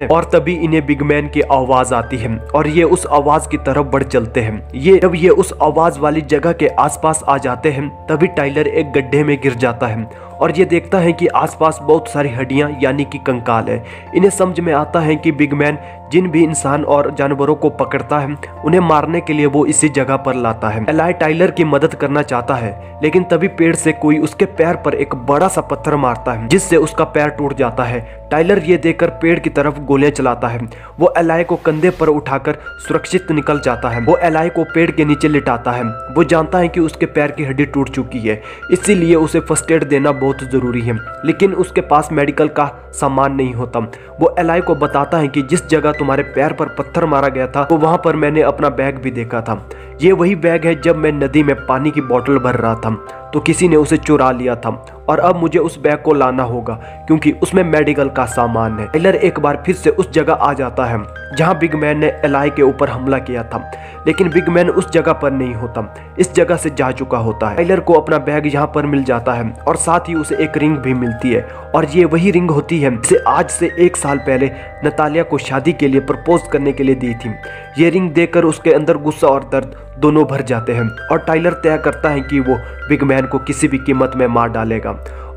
और तभी इन्हें बिग मैन की आवाज आती है और ये उस आवाज की तरफ बढ़ चलते हैं। जब ये उस आवाज वाली जगह के आसपास आ जाते हैं तभी टाइलर एक गड्ढे में गिर जाता है और ये देखता है कि आसपास बहुत सारी हड्डियां यानी कि कंकाल है। इन्हें समझ में आता है कि बिग मैन जिन भी इंसान और जानवरों को पकड़ता है उन्हें मारने के लिए वो इसी जगह पर लाता है। एलाई टाइलर की मदद करना चाहता है लेकिन तभी पेड़ से कोई उसके पैर पर एक बड़ा सा पत्थर मारता है जिससे उसका पैर टूट जाता है। टाइलर ये देखकर पेड़ की तरफ गोलियां चलाता है। वो एलाई को कंधे पर उठाकर सुरक्षित निकल जाता है। वो एलाई को पेड़ के नीचे लिटाता है। वो जानता है कि उसके पैर की हड्डी टूट चुकी है, इसीलिए उसे फर्स्ट एड देना बहुत जरूरी है, लेकिन उसके पास मेडिकल का सामान नहीं होता। वो एलाई को बताता है कि जिस जगह तुम्हारे पैर पर पत्थर मारा गया था तो वहां पर मैंने अपना बैग भी देखा था। ये वही बैग है जब मैं नदी में पानी की बोतल भर रहा था तो किसी ने उसे चुरा लिया था और अब मुझे उस बैग को लाना होगा क्योंकि उसमें मेडिकल का सामान है। टाइलर एक बार फिर से उस जगह आ जाता है जहां बिग मैन ने एलाई के ऊपर हमला किया था, लेकिन बिग मैन उस जगह पर नहीं होता, इस जगह से जा चुका होता है। टाइलर को अपना बैग यहाँ पर मिल जाता है और साथ ही उसे एक रिंग भी मिलती है और ये वही रिंग होती है जिसे आज से 1 साल पहले नतालिया को शादी के लिए प्रपोज करने के लिए दी थी। ये रिंग देखकर उसके अंदर गुस्सा और दर्द दोनों भर जाते हैं और टाइलर तय करता है कि वो बिग मैन को किसी भी कीमत में मार डालेगा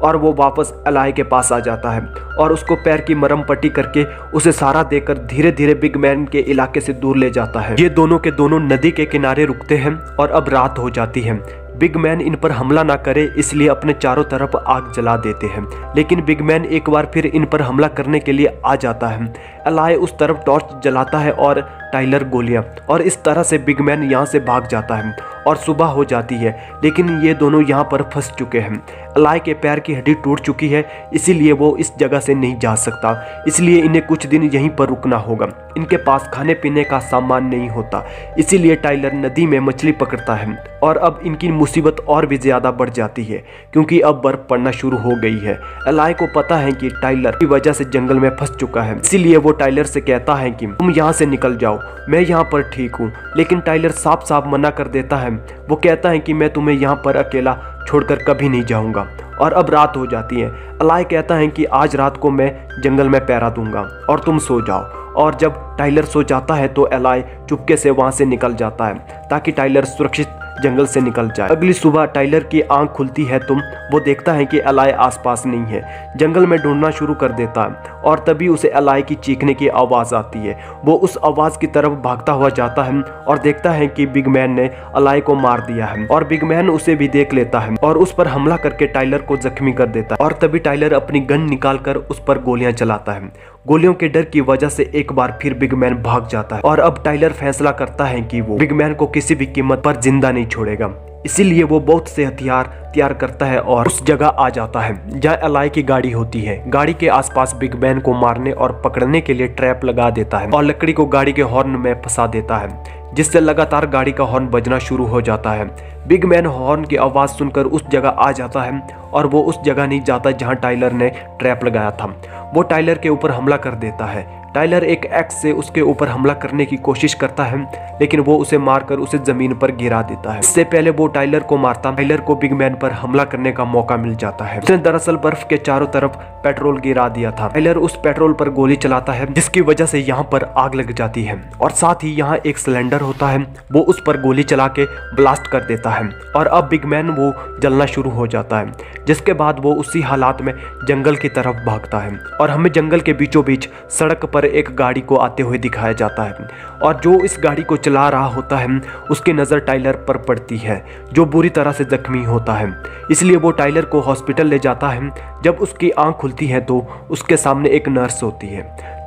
और वो वापस एलाई के पास आ जाता है और उसको पैर की मरहम पट्टी करके उसे सहारा देकर धीरे धीरे बिग मैन के इलाके से दूर ले जाता है। ये दोनों के दोनों नदी के किनारे रुकते हैं और अब रात हो जाती है। बिग मैन इन पर हमला ना करे इसलिए अपने चारों तरफ आग जला देते हैं, लेकिन बिग मैन एक बार फिर इन पर हमला करने के लिए आ जाता है। एलाई उस तरफ टॉर्च जलाता है और टाइलर गोलियां, और इस तरह से बिग मैन यहाँ से भाग जाता है और सुबह हो जाती है, लेकिन ये दोनों यहाँ पर फंस चुके हैं। एलाई के पैर की हड्डी टूट चुकी है, इसीलिए वो इस जगह से नहीं जा सकता, इसलिए इन्हें कुछ दिन यहीं पर रुकना होगा। इनके पास खाने पीने का सामान नहीं होता, इसीलिए टाइलर नदी में मछली पकड़ता है और अब इनकी मुसीबत और भी ज्यादा बढ़ जाती है क्योंकि अब बर्फ पड़ना शुरू हो गई है। एलाई को पता है कि टाइलर की वजह से जंगल में फंस चुका है, इसीलिए वो टाइलर से कहता है कि तुम यहाँ से निकल जाओ, मैं यहाँ पर ठीक हूँ, लेकिन टाइलर साफ साफ मना कर देता है। वो कहता है कि मैं तुम्हें यहाँ पर अकेला छोड़कर कभी नहीं जाऊंगा। और अब रात हो जाती है। एलाई कहता है कि आज रात को मैं जंगल में पहरा दूंगा और तुम सो जाओ। और जब टाइलर सो जाता है तो एलाई चुपके से वहां से निकल जाता है ताकि टाइलर सुरक्षित जंगल से निकल जाए। अगली सुबह टाइलर की आंख खुलती है तो वो देखता है कि एलाई आसपास नहीं है, जंगल में ढूंढना शुरू कर देता है और तभी उसे एलाई की चीखने की आवाज आती है। वो उस आवाज की तरफ भागता हुआ जाता है और देखता है कि बिग मैन ने एलाई को मार दिया है और बिग मैन उसे भी देख लेता है और उस पर हमला करके टाइलर को जख्मी कर देता है। और तभी टाइलर अपनी गन निकालकर उस पर गोलियां चलाता है। गोलियों के डर की वजह से एक बार फिर बिग मैन भाग जाता है और अब टाइलर फैसला करता है कि वो बिग मैन को किसी भी कीमत पर जिंदा नहीं छोड़ेगा, इसीलिए वो बहुत से हथियार तैयार करता है और उस जगह आ जाता है जहाँ एलाई की गाड़ी होती है। गाड़ी के आसपास बिग मैन को मारने और पकड़ने के लिए ट्रैप लगा देता है और लकड़ी को गाड़ी के हॉर्न में फंसा देता है, जिससे लगातार गाड़ी का हॉर्न बजना शुरू हो जाता है। बिग मैन हॉर्न की आवाज सुनकर उस जगह आ जाता है और वो उस जगह नहीं जाता जहां टाइलर ने ट्रैप लगाया था। वो टाइलर के ऊपर हमला कर देता है। टाइलर एक एक्स से उसके ऊपर हमला करने की कोशिश करता है, लेकिन वो उसे मारकर उसे जमीन पर गिरा देता है। इससे पहले वो टाइलर को मारता, टाइलर को बिग मैन पर हमला करने का मौका मिल जाता है। उसने दरअसल बर्फ के चारों तरफ पेट्रोल गिरा दिया था। टाइलर उस पेट्रोल पर गोली चलाता है, जिसकी वजह से यहाँ पर आग लग जाती है और साथ ही यहाँ एक सिलेंडर होता है, वो उस पर गोली चला के ब्लास्ट कर देता है और अब बिग मैन वो जलना शुरू हो जाता है, जिसके बाद वो उसी हालात में जंगल की तरफ भागता है और हमें जंगल के बीचों बीच सड़क पर एक गाड़ी को आते हुए दिखाया जाता है और जो इस गाड़ी को चला रहा होता है उसकी नज़र टाइलर पर पड़ती है, जो बुरी तरह से जख्मी होता है। इसलिए वो टाइलर को हॉस्पिटल ले जाता है। जब उसकी आंख खुलती है तो उसके सामने एक नर्स होती है।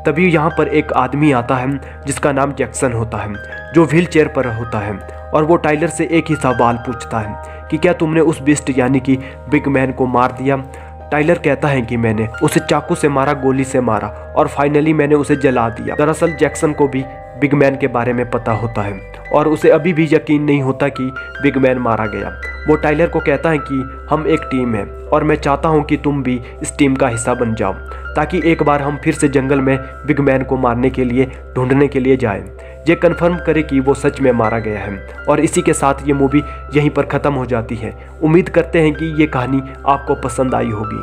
तभी यहाँ पर एक आदमी आता है जिसका नाम जैक्सन होता है, जो व्हील चेयर पर होता है और वो टाइलर से एक ही सवाल पूछता है कि क्या तुमने उस बिस्ट यानी कि बिग मैन को मार दिया। टाइलर कहता है कि मैंने उसे चाकू से मारा, गोली से मारा और फाइनली मैंने उसे जला दिया। दरअसल जैक्सन को भी बिग मैन के बारे में पता होता है और उसे अभी भी यकीन नहीं होता कि बिग मैन मारा गया। वो टाइलर को कहता है कि हम एक टीम है और मैं चाहता हूं कि तुम भी इस टीम का हिस्सा बन जाओ, ताकि एक बार हम फिर से जंगल में बिग मैन को मारने के लिए ढूंढने के लिए जाएं, ये कंफर्म करे कि वो सच में मारा गया है। और इसी के साथ ये मूवी यहीं पर ख़त्म हो जाती है। उम्मीद करते हैं कि ये कहानी आपको पसंद आई होगी।